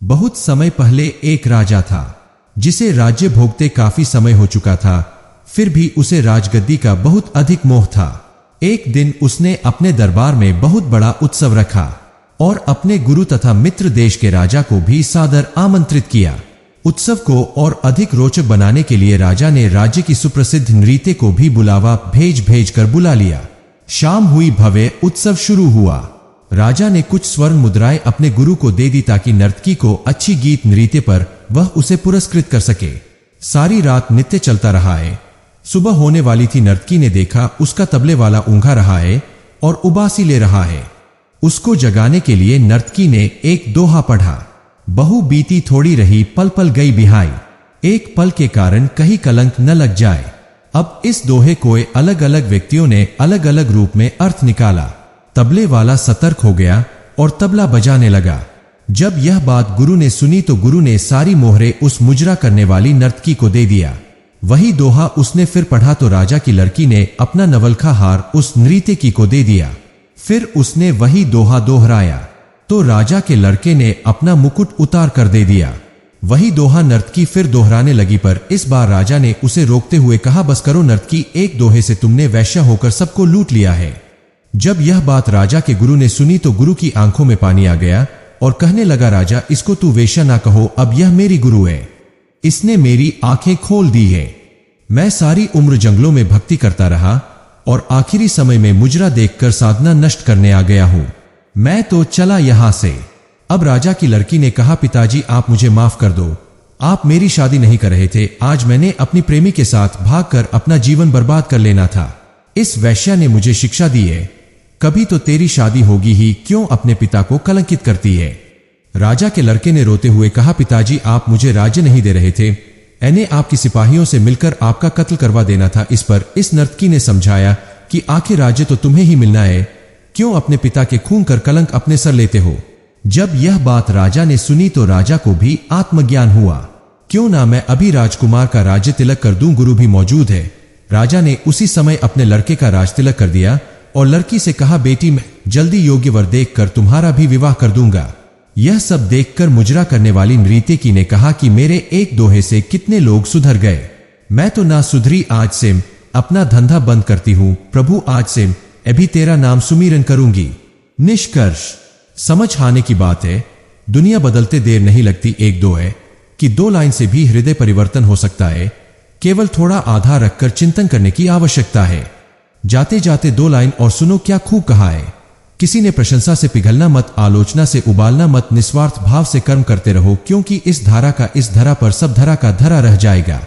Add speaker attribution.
Speaker 1: बहुत समय पहले एक राजा था जिसे राज्य भोगते काफी समय हो चुका था, फिर भी उसे राजगद्दी का बहुत अधिक मोह था। एक दिन उसने अपने दरबार में बहुत बड़ा उत्सव रखा और अपने गुरु तथा मित्र देश के राजा को भी सादर आमंत्रित किया। उत्सव को और अधिक रोचक बनाने के लिए राजा ने राज्य की सुप्रसिद्ध नृत्य को भी बुलावा भेज कर बुला लिया। शाम हुई, भव्य उत्सव शुरू हुआ। राजा ने कुछ स्वर्ण मुद्राएं अपने गुरु को दे दी ताकि नर्तकी को अच्छी गीत नृत्य पर वह उसे पुरस्कृत कर सके। सारी रात नृत्य चलता रहा है। सुबह होने वाली थी। नर्तकी ने देखा उसका तबले वाला ऊंघा रहा है और उबासी ले रहा है। उसको जगाने के लिए नर्तकी ने एक दोहा पढ़ा। बहु बीती थोड़ी रही, पल पल गई बिहाई, एक पल के कारण कहीं कलंक न लग जाए। अब इस दोहे को अलग अलग व्यक्तियों ने अलग अलग रूप में अर्थ निकाला। तबले वाला सतर्क हो गया और तबला बजाने लगा। जब यह बात गुरु ने सुनी तो गुरु ने सारी मोहरें उस मुजरा करने वाली नर्तकी को दे दिया। वही दोहा उसने फिर पढ़ा तो राजा की लड़की ने अपना नवलखा हार उस नृत्यकी को दे दिया। फिर उसने वही दोहा दोहराया तो राजा के लड़के ने अपना मुकुट उतार कर दे दिया। वही दोहा नर्तकी फिर दोहराने लगी, पर इस बार राजा ने उसे रोकते हुए कहा, बस करो नर्तकी, एक दोहे से तुमने वैश्या होकर सबको लूट लिया है। जब यह बात राजा के गुरु ने सुनी तो गुरु की आंखों में पानी आ गया और कहने लगा, राजा इसको तू वेश्या ना कहो, अब यह मेरी गुरु है, इसने मेरी आंखें खोल दी है। मैं सारी उम्र जंगलों में भक्ति करता रहा और आखिरी समय में मुजरा देखकर साधना नष्ट करने आ गया हूं। मैं तो चला यहां से। अब राजा की लड़की ने कहा, पिताजी आप मुझे माफ कर दो, आप मेरी शादी नहीं कर रहे थे। आज मैंने अपनी प्रेमी के साथ भागकर अपना जीवन बर्बाद कर लेना था। इस वैश्या ने मुझे शिक्षा दी है, कभी तो तेरी शादी होगी ही, क्यों अपने पिता को कलंकित करती है। राजा के लड़के ने रोते हुए कहा, पिताजी आप मुझे राज्य नहीं दे रहे थे, मैंने आपकी सिपाहियों से मिलकर आपका कत्ल करवा देना था। इस पर इस नर्तकी ने समझाया कि आखिर राज्य तो तुम्हें ही मिलना है, क्यों अपने पिता के खून कर कलंक अपने सर लेते हो। जब यह बात राजा ने सुनी तो राजा को भी आत्मज्ञान हुआ। क्यों ना मैं अभी राजकुमार का राज्य तिलक कर दूं, गुरु भी मौजूद है। राजा ने उसी समय अपने लड़के का राज तिलक कर दिया और लड़की से कहा, बेटी मैं जल्दी योग्य वर देखकर तुम्हारा भी विवाह कर दूंगा। यह सब देखकर मुजरा करने वाली नृत्यकी ने कहा कि मेरे एक दोहे से कितने लोग सुधर गए, मैं तो ना सुधरी। आज से अपना धंधा बंद करती हूं प्रभु, आज से अभी तेरा नाम सुमिरन करूंगी। निष्कर्ष समझ आने की बात है, दुनिया बदलते देर नहीं लगती। एक दो है कि दो लाइन से भी हृदय परिवर्तन हो सकता है, केवल थोड़ा आधार रखकर चिंतन करने की आवश्यकता है। जाते जाते दो लाइन और सुनो क्या खूब कहा है। किसी ने प्रशंसा से पिघलना मत, आलोचना से उबालना मत, निस्वार्थ भाव से कर्म करते रहो, क्योंकि इस धारा का इस धरा पर सब धरा का धरा रह जाएगा।